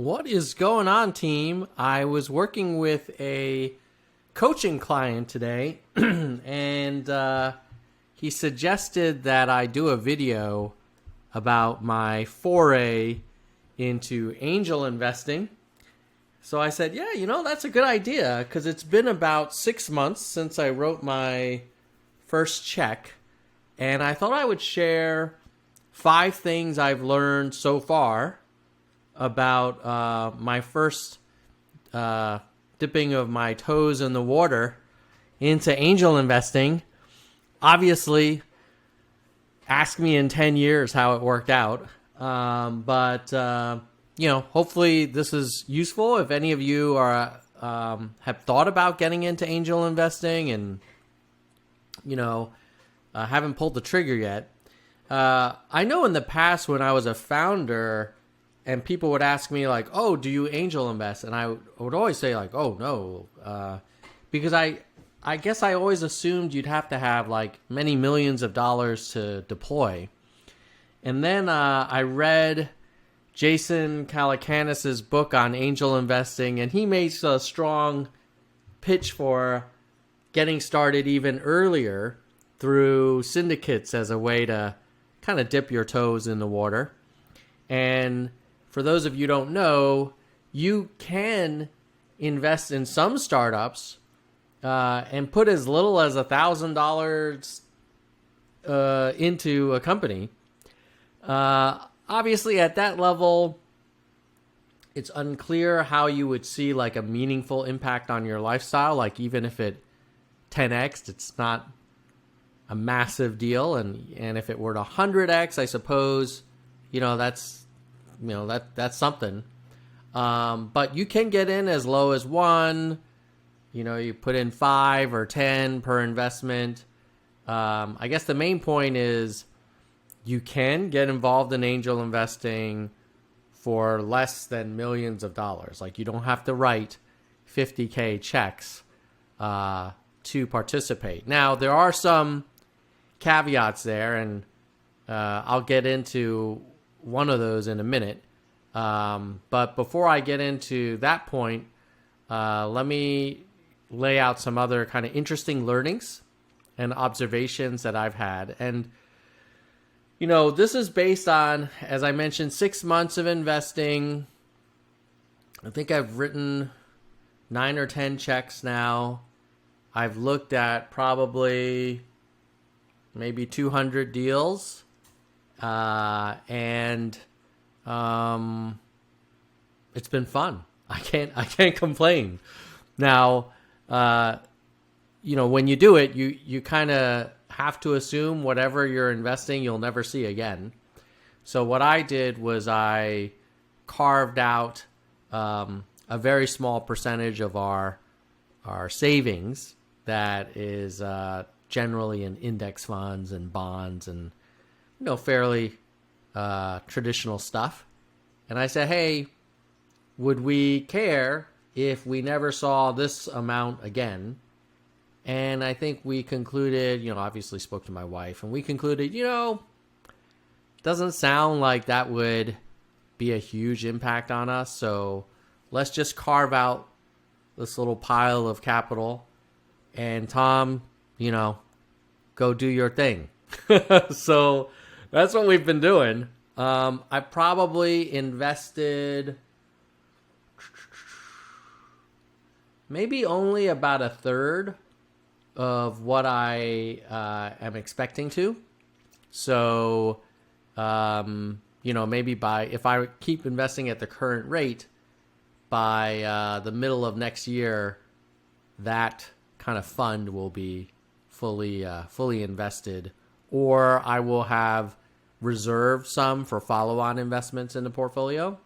What is going on, team? I was working with a coaching client today, and he suggested that I do a video about my foray into angel investing. So I said, yeah, that's a good idea because it's been about 6 months since I wrote my first check, and I thought I would share 5 things I've learned so far about my first dipping of my toes in the water into angel investing. Obviously, ask me in 10 years how it worked out. But hopefully this is useful. If any of you are have thought about getting into angel investing and, haven't pulled the trigger yet. I know in the past when I was a founder, and people would ask me like, "Oh, do you angel invest?" And I would always say like, "Oh, no," because I guess I always assumed you'd have to have like many millions of dollars to deploy. And then I read Jason Calacanis's book on angel investing, and he makes a strong pitch for getting started even earlier through syndicates as a way to kind of dip your toes in the water. And for those of you who don't know, you can invest in some startups and put as little as $1,000 into a company. Obviously, at that level, it's unclear how you would see like a meaningful impact on your lifestyle. Like even if it 10x, it's not a massive deal. And if it were to 100x, I suppose, that's something. But you can get in as low as 1. You put in 5 or 10 per investment. I guess the main point is you can get involved in angel investing for less than millions of dollars. Like you don't have to write 50K checks to participate. Now, there are some caveats there, and I'll get into one of those in a minute. But before I get into that point, let me lay out some other kind of interesting learnings and observations that I've had. And, this is based on, as I mentioned, 6 months of investing. I think I've written 9 or 10 checks now. I've looked at probably maybe 200 deals. And it's been fun. I can't complain. Now, when you do it, you kind of have to assume whatever you're investing, you'll never see again. So what I did was I carved out a very small percentage of our savings that is generally in index funds and bonds and fairly traditional stuff. And I said, hey, would we care if we never saw this amount again? And I think we concluded, obviously spoke to my wife, and we concluded, doesn't sound like that would be a huge impact on us. So let's just carve out this little pile of capital, and Tom, go do your thing. So that's what we've been doing. I probably invested maybe only about a third of what I am expecting to. So, maybe if I keep investing at the current rate, by the middle of next year, that kind of fund will be fully invested, or I will have reserved some for follow-on investments in the portfolio.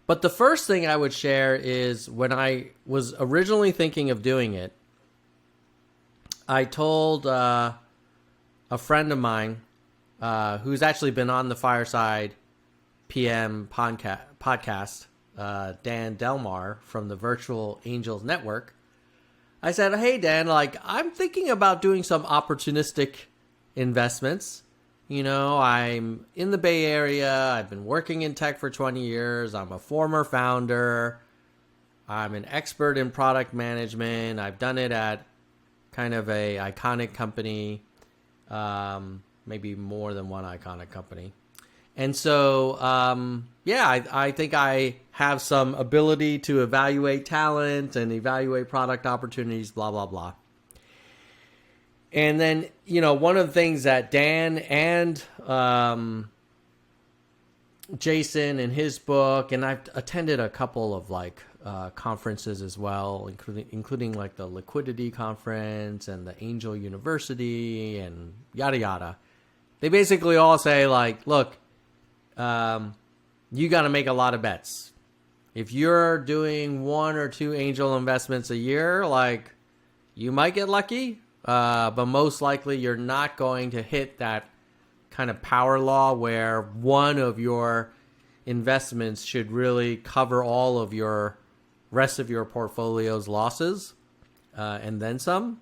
But the first thing I would share is when I was originally thinking of doing it, I told a friend of mine who's actually been on the Fireside PM podcast, Dan Delmar from the Virtual Angels Network. I said, hey, Dan, I'm thinking about doing some opportunistic investments. I'm in the Bay Area. I've been working in tech for 20 years. I'm a former founder. I'm an expert in product management. I've done it at kind of a iconic company, maybe more than one iconic company. And so, I think I have some ability to evaluate talent and evaluate product opportunities, blah, blah, blah. And then, one of the things that Dan and Jason in his book, and I've attended a couple of conferences as well, including like the Liquidity Conference and the Angel University and yada yada. They basically all say look, you got to make a lot of bets. If you're doing 1 or 2 angel investments a year, you might get lucky, but most likely you're not going to hit that kind of power law where one of your investments should really cover all of your rest of your portfolio's losses, and then some.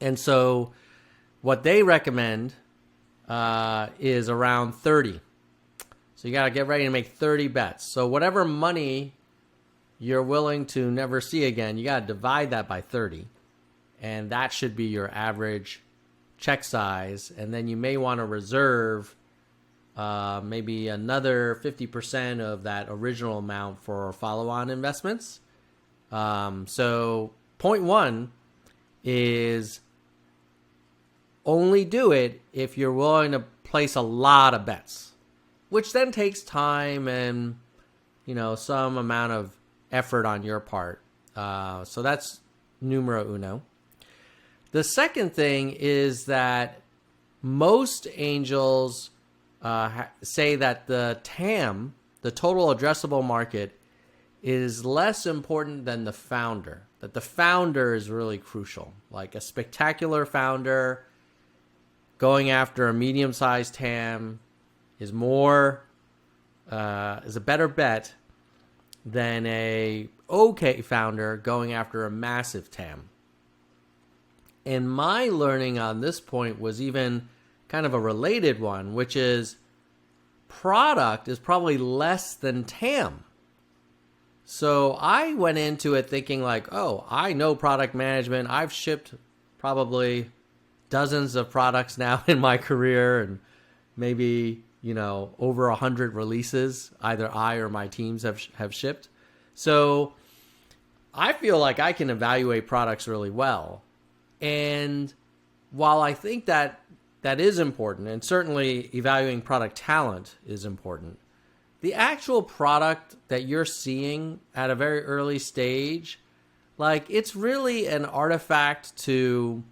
And so what they recommend is around 30. So you got to get ready to make 30 bets. So whatever money you're willing to never see again, you got to divide that by 30. And that should be your average check size. And then you may want to reserve maybe another 50% of that original amount for follow-on investments. So point 1 is only do it if you're willing to place a lot of bets, which then takes time and, some amount of effort on your part. So that's numero uno. The second thing is that most angels say that the TAM, the total addressable market, is less important than the founder. That the founder is really crucial. Like a spectacular founder going after a medium-sized TAM is a better bet than a okay founder going after a massive TAM. And my learning on this point was even kind of a related one, which is product is probably less than TAM. So I went into it thinking I know product management. I've shipped probably dozens of products now in my career, and maybe, over 100 releases either I or my teams have shipped. So I feel like I can evaluate products really well. And while I think that is important, and certainly evaluating product talent is important, the actual product that you're seeing at a very early stage, it's really an artifact to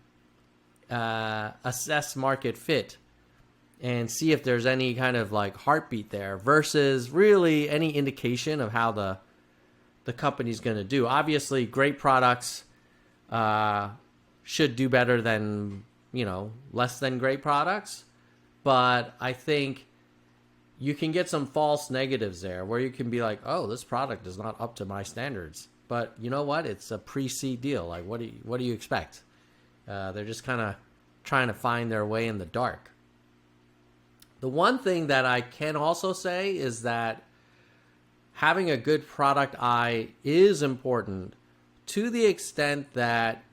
assess market fit and see if there's any kind of heartbeat there versus really any indication of how the company's going to do. Obviously, great products should do better than, less than great products. But I think you can get some false negatives there where you can be oh, this product is not up to my standards. But you know what? It's a pre-seed deal. What do you expect? They're just kind of trying to find their way in the dark. The one thing that I can also say is that having a good product eye is important to the extent that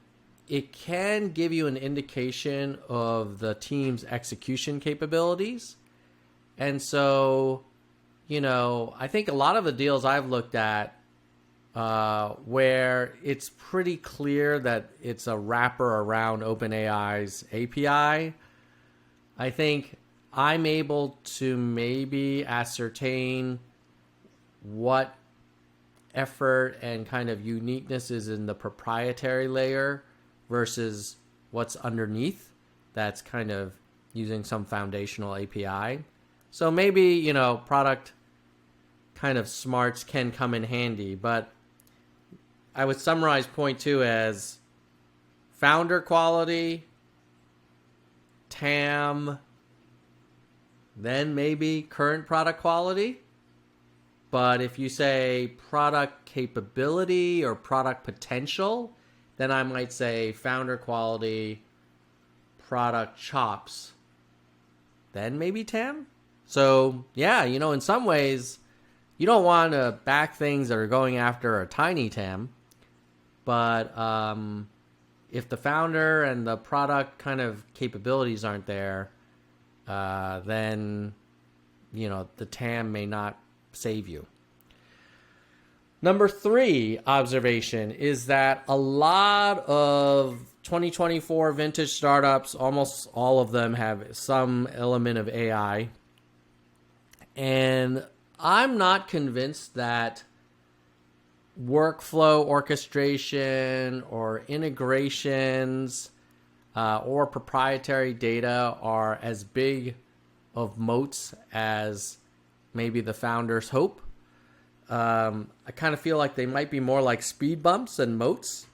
it can give you an indication of the team's execution capabilities. And so, I think a lot of the deals I've looked at where it's pretty clear that it's a wrapper around OpenAI's API, I think I'm able to maybe ascertain what effort and kind of uniqueness is in the proprietary layer versus what's underneath that's kind of using some foundational API. So maybe, product kind of smarts can come in handy, but I would summarize point 2 as founder quality, TAM, then maybe current product quality. But if you say product capability or product potential, then I might say founder quality, product chops, then maybe TAM. So yeah, in some ways, you don't want to back things that are going after a tiny TAM, but if the founder and the product kind of capabilities aren't there, then the TAM may not save you. Number 3 observation is that a lot of 2024 vintage startups, almost all of them, have some element of AI. And I'm not convinced that workflow orchestration or integrations or proprietary data are as big of moats as maybe the founders hope. I kind of feel like they might be more like speed bumps than moats.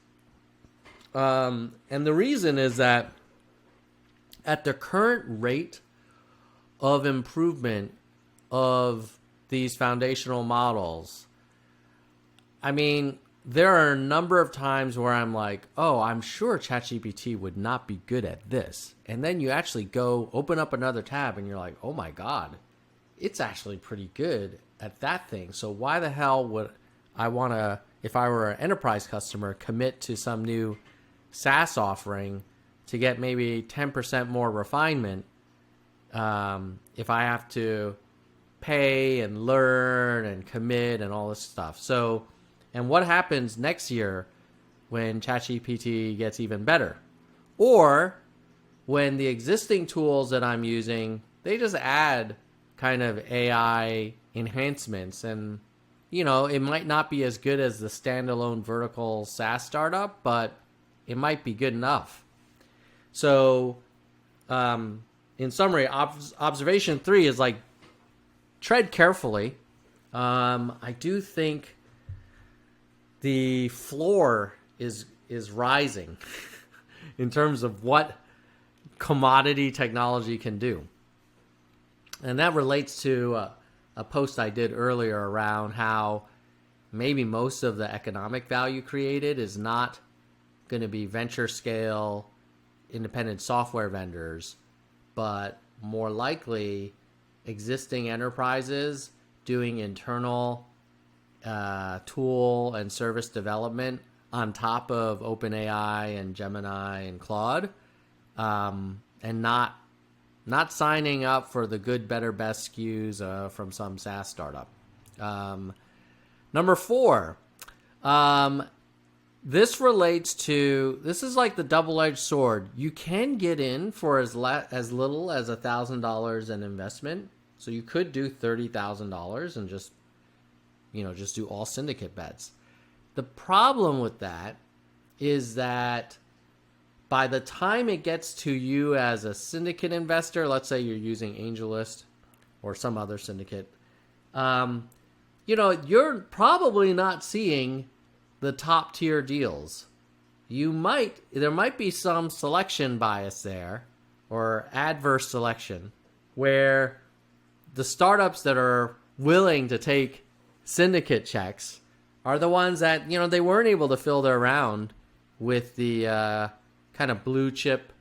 And the reason is that at the current rate of improvement of these foundational models, I mean, there are a number of times where I'm like, oh, I'm sure ChatGPT would not be good at this. And then you actually go open up another tab and you're like, oh my God, it's actually pretty good at that thing. So why the hell would I want to, if I were an enterprise customer, commit to some new SaaS offering to get maybe 10% more refinement if I have to pay and learn and commit and all this stuff. So, and what happens next year when ChatGPT gets even better? Or when the existing tools that I'm using, they just add kind of AI enhancements, and it might not be as good as the standalone vertical SaaS startup, but it might be good enough. So in summary, observation 3 is like, tread carefully. I do think the floor is rising in terms of what commodity technology can do. And that relates to a post I did earlier around how maybe most of the economic value created is not going to be venture scale independent software vendors, but more likely existing enterprises doing internal tool and service development on top of OpenAI and Gemini and Claude, and not signing up for the good, better, best SKUs from some SaaS startup. Number 4, this is like the double-edged sword. You can get in for as little as $1,000 in investment. So you could do $30,000 and just do all syndicate bets. The problem with that is that by the time it gets to you as a syndicate investor, let's say you're using AngelList or some other syndicate, you're probably not seeing the top tier deals. There might be some selection bias there or adverse selection where the startups that are willing to take syndicate checks are the ones that, they weren't able to fill their round with the kind of blue chip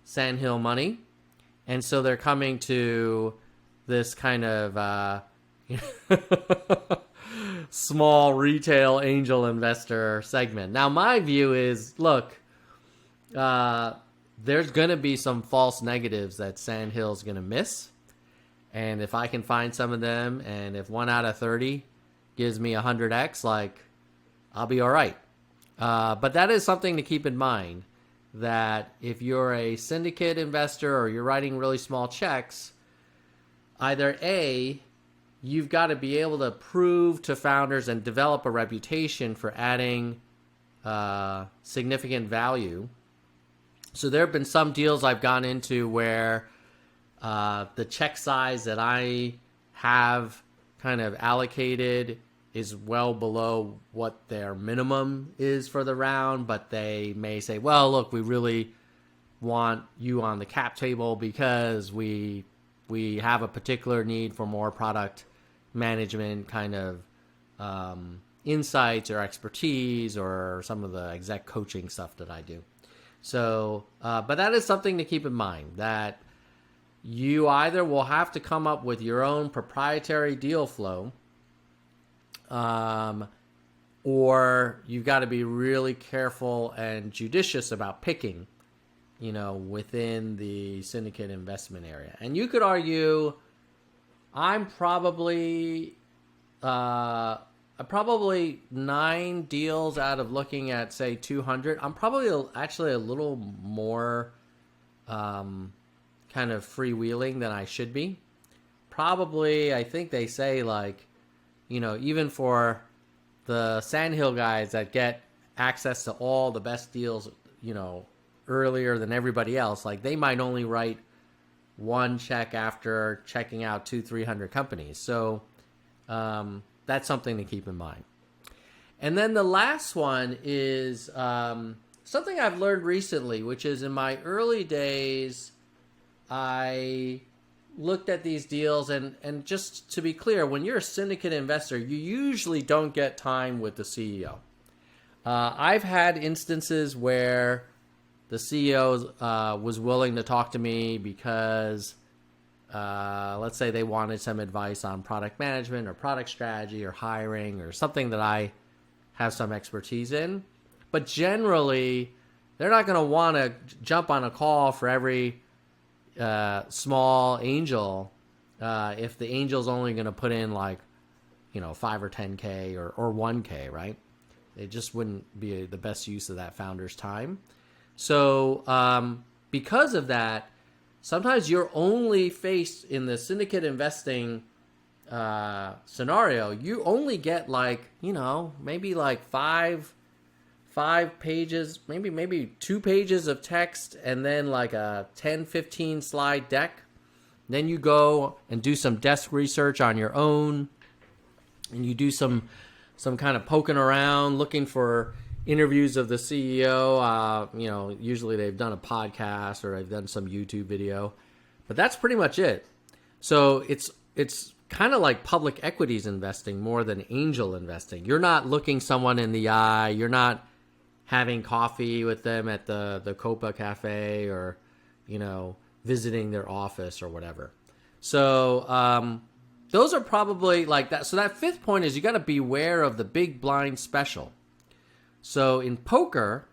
sandhill money. And so they're coming to this kind of small retail angel investor segment. Now, my view is, look, there's going to be some false negatives that Sandhill's going to miss. And if I can find some of them, and if 1 out of 30 gives me 100x, I'll be all right. But that is something to keep in mind, that if you're a syndicate investor or you're writing really small checks, either A, you've got to be able to prove to founders and develop a reputation for adding significant value. So there have been some deals I've gone into where the check size that I have kind of allocated is well below what their minimum is for the round, but they may say, well, look, we really want you on the cap table because we have a particular need for more product management kind of insights or expertise or some of the exec coaching stuff that I do. So, but that is something to keep in mind, that you either will have to come up with your own proprietary deal flow, or you've got to be really careful and judicious about picking, within the syndicate investment area. And you could argue I'm probably 9 deals out of looking at, say, 200. I'm probably actually a little more kind of freewheeling than I should be. Probably, I think they say, like, even for the Sandhill guys that get access to all the best deals, earlier than everybody else, like, they might only write one check after checking out 200-300 companies. So that's something to keep in mind. And then the last one is something I've learned recently, which is in my early days, I looked at these deals, and just to be clear, when you're a syndicate investor, you usually don't get time with the CEO. I've had instances where the CEO was willing to talk to me because, let's say, they wanted some advice on product management or product strategy or hiring or something that I have some expertise in. But generally, they're not going to want to jump on a call for every small angel if the angel's only going to put in, like, 5 or 10K or 1K, right? It just wouldn't be the best use of that founder's time. So because of that, sometimes you're only faced in the syndicate investing scenario. You only get, like, maybe like five pages, maybe 2 pages of text, and then like a 10-15 slide deck. Then you go and do some desk research on your own, and you do some kind of poking around, looking for interviews of the CEO. Usually they've done a podcast or they've done some YouTube video, but that's pretty much it. So it's kind of like public equities investing more than angel investing. You're not looking someone in the eye. You're not having coffee with them at the Copa Cafe or, visiting their office or whatever. So those are probably like that. So that fifth point is you got to beware of the big blind special. So in poker,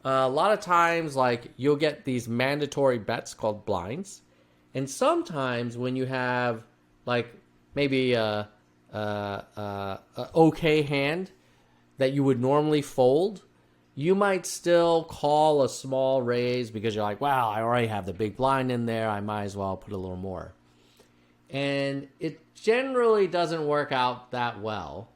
a lot of times, like, you'll get these mandatory bets called blinds. And sometimes when you have, like, maybe a okay hand that you would normally fold, you might still call a small raise because you're like, wow, I already have the big blind in there. I might as well put a little more. And it generally doesn't work out that well.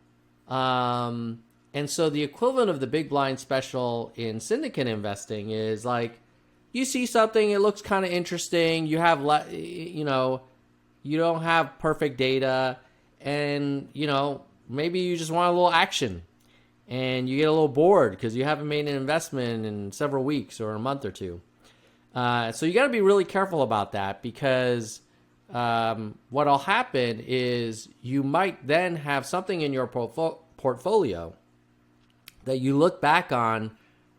And so the equivalent of the big blind special in syndicate investing is, like, you see something, it looks kind of interesting. You have, you don't have perfect data, and, maybe you just want a little action, and you get a little bored because you haven't made an investment in several weeks or a month or two. So you got to be really careful about that, because what'll happen is you might then have something in your portfolio that you look back on,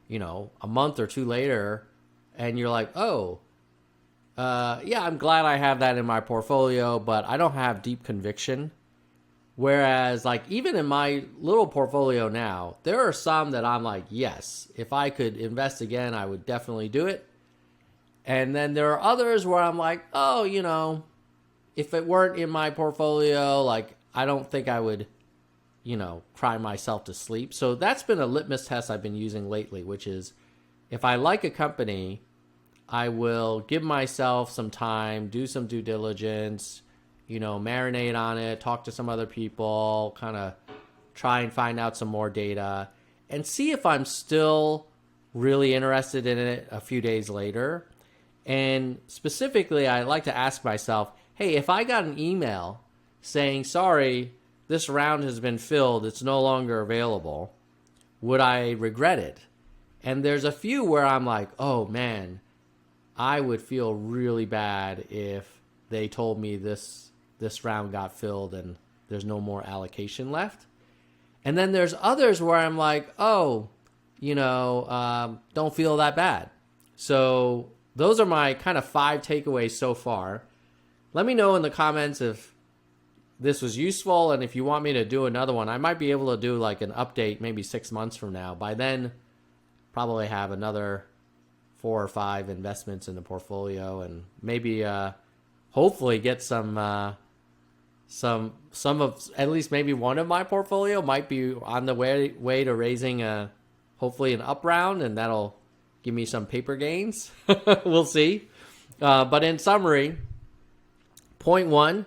a month or two later, and you're like, oh, yeah, I'm glad I have that in my portfolio, but I don't have deep conviction. Whereas, like, even in my little portfolio now, there are some that I'm like, yes, if I could invest again, I would definitely do it. And then there are others where I'm like, oh, if it weren't in my portfolio, like, I don't think I would, cry myself to sleep. So that's been a litmus test I've been using lately, which is, if I like a company, I will give myself some time, do some due diligence, marinate on it, talk to some other people, kind of try and find out some more data, and see if I'm still really interested in it a few days later. And specifically, I like to ask myself, hey, if I got an email saying, sorry, this round has been filled, it's no longer available, would I regret it? And there's a few where I'm like, oh man, I would feel really bad if they told me this round got filled and there's no more allocation left. And then there's others where I'm like, oh, don't feel that bad. So those are my kind of 5 takeaways so far. let me know in the comments if this was useful, and if you want me to do another one. I might be able to do like an update maybe 6 months from now. By then, probably have another 4 or 5 investments in the portfolio, and maybe hopefully get some of, at least maybe one of my portfolio might be on the way to raising hopefully an up round, and that'll give me some paper gains. We'll see. But in summary, point 1,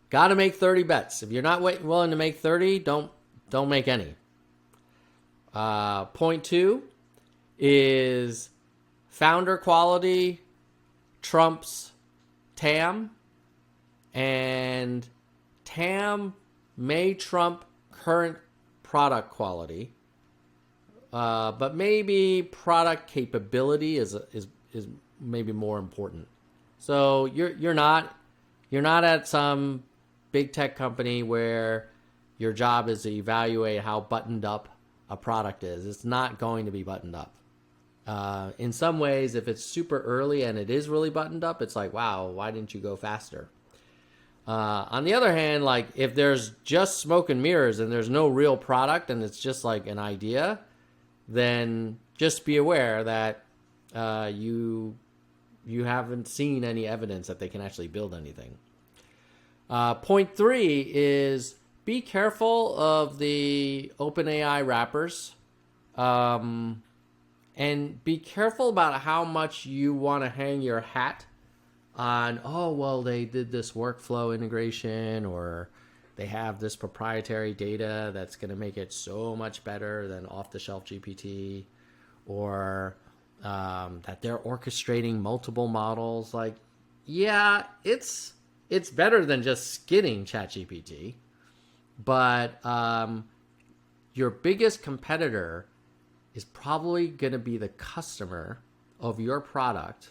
got to make 30 bets. If you're not willing to make 30, don't make any. Point 2 is founder quality trumps TAM, and TAM may trump current product quality, but maybe product capability is maybe more important. So you're not at some big tech company where your job is to evaluate how buttoned up a product is. It's not going to be buttoned up. In some ways, if it's super early and it is really buttoned up, it's like, wow, why didn't you go faster? On the other hand, like if there's just smoke and mirrors and there's no real product and it's just like an idea, then just be aware that you haven't seen any evidence that they can actually build anything. Point 3 is be careful of the OpenAI wrappers. And be careful about how much you want to hang your hat on, oh, well, they did this workflow integration, or they have this proprietary data that's going to make it so much better than off-the-shelf GPT, or that they're orchestrating multiple models. Like, yeah, it's better than just skidding ChatGPT, but your biggest competitor is probably going to be the customer of your product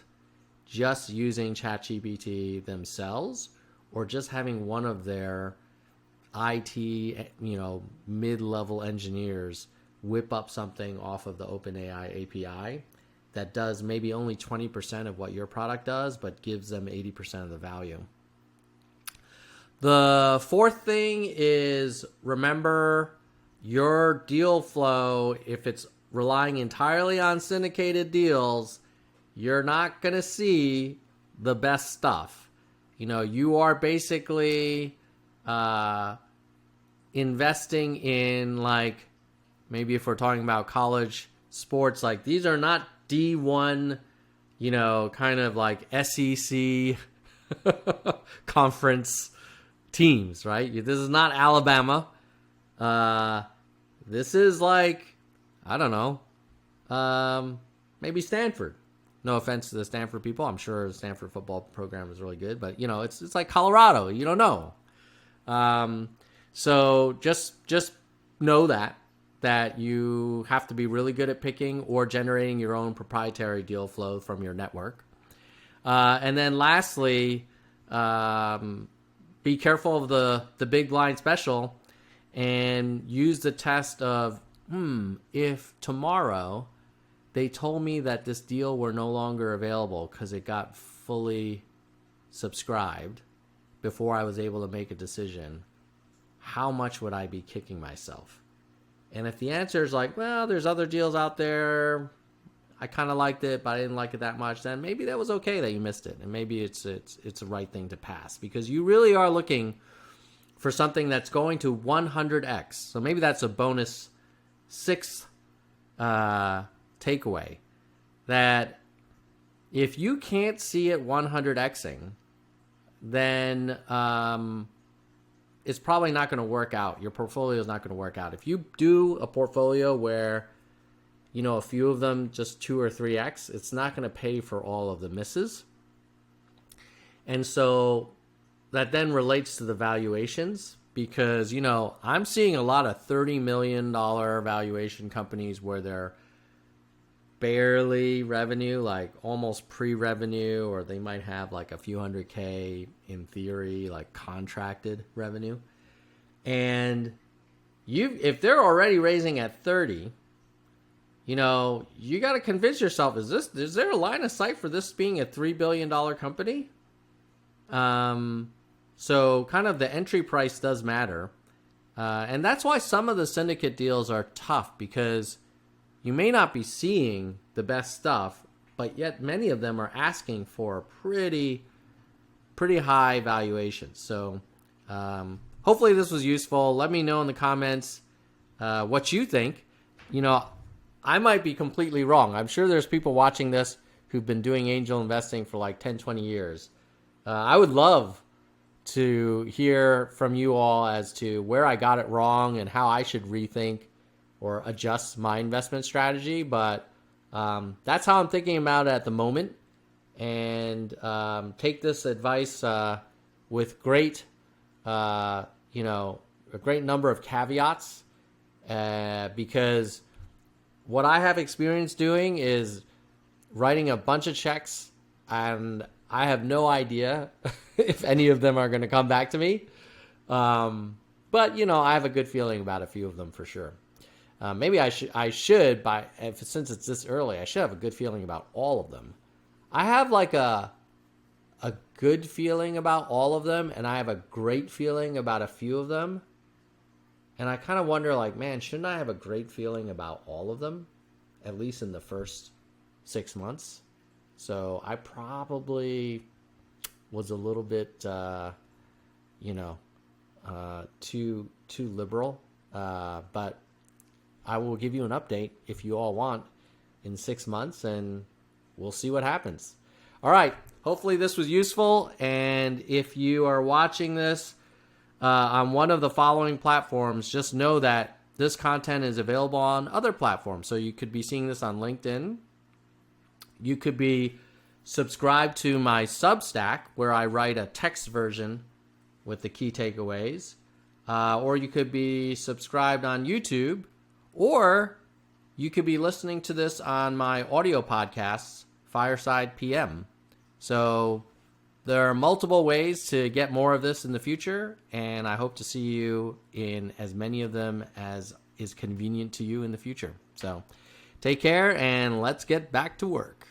just using ChatGPT themselves, or just having one of their IT, mid-level engineers whip up something off of the OpenAI API that does maybe only 20% of what your product does, but gives them 80% of the value. The fourth thing is, remember your deal flow, if it's relying entirely on syndicated deals, you're not going to see the best stuff. You are basically investing in, like, maybe if we're talking about college sports, like these are not D1, kind of like SEC conference teams, right? This is not Alabama. This is like, I don't know, maybe Stanford. No offense to the Stanford people. I'm sure the Stanford football program is really good, but it's like Colorado. You don't know. So just know that you have to be really good at picking or generating your own proprietary deal flow from your network. And then lastly, be careful of the big blind special, and use the test of, if tomorrow they told me that this deal were no longer available because it got fully subscribed before I was able to make a decision, how much would I be kicking myself? And if the answer is like, well, there's other deals out there, I kind of liked it, but I didn't like it that much, then maybe that was okay that you missed it. And maybe it's the right thing to pass, because you really are looking for something that's going to 100x. So maybe that's a bonus 6th takeaway, that if you can't see it 100xing, then it's probably not going to work out. Your portfolio is not going to work out. If you do a portfolio where, a few of them just 2 or 3x, it's not going to pay for all of the misses. And so that then relates to the valuations, because, I'm seeing a lot of $30 million valuation companies where they're barely revenue, like almost pre-revenue, or they might have like a few $100K in theory, like contracted revenue. And if they're already raising at 30, you got to convince yourself, is there a line of sight for this being a $3 billion company? So kind of the entry price does matter. And that's why some of the syndicate deals are tough, because you may not be seeing the best stuff, but yet many of them are asking for pretty high valuations. So hopefully this was useful. Let me know in the comments what you think. I might be completely wrong. I'm sure there's people watching this who've been doing angel investing for like 10, 20 years. I would love to hear from you all as to where I got it wrong and how I should rethink or adjust my investment strategy. But that's how I'm thinking about it at the moment. And take this advice with great, a great number of caveats, because what I have experience doing is writing a bunch of checks, and I have no idea if any of them are going to come back to me. But, I have a good feeling about a few of them for sure. Maybe I should, since it's this early, I should have a good feeling about all of them. I have like a good feeling about all of them, and I have a great feeling about a few of them. And I kind of wonder, like, man, shouldn't I have a great feeling about all of them, at least in the first 6 months? So I probably was a little bit, too liberal. But I will give you an update if you all want in 6 months, and we'll see what happens. All right. Hopefully this was useful. And if you are watching this on one of the following platforms, just know that this content is available on other platforms. So you could be seeing this on LinkedIn. You could be subscribed to my Substack, where I write a text version with the key takeaways. Or you could be subscribed on YouTube, or you could be listening to this on my audio podcasts, Fireside PM. So there are multiple ways to get more of this in the future, and I hope to see you in as many of them as is convenient to you in the future. So take care, and let's get back to work.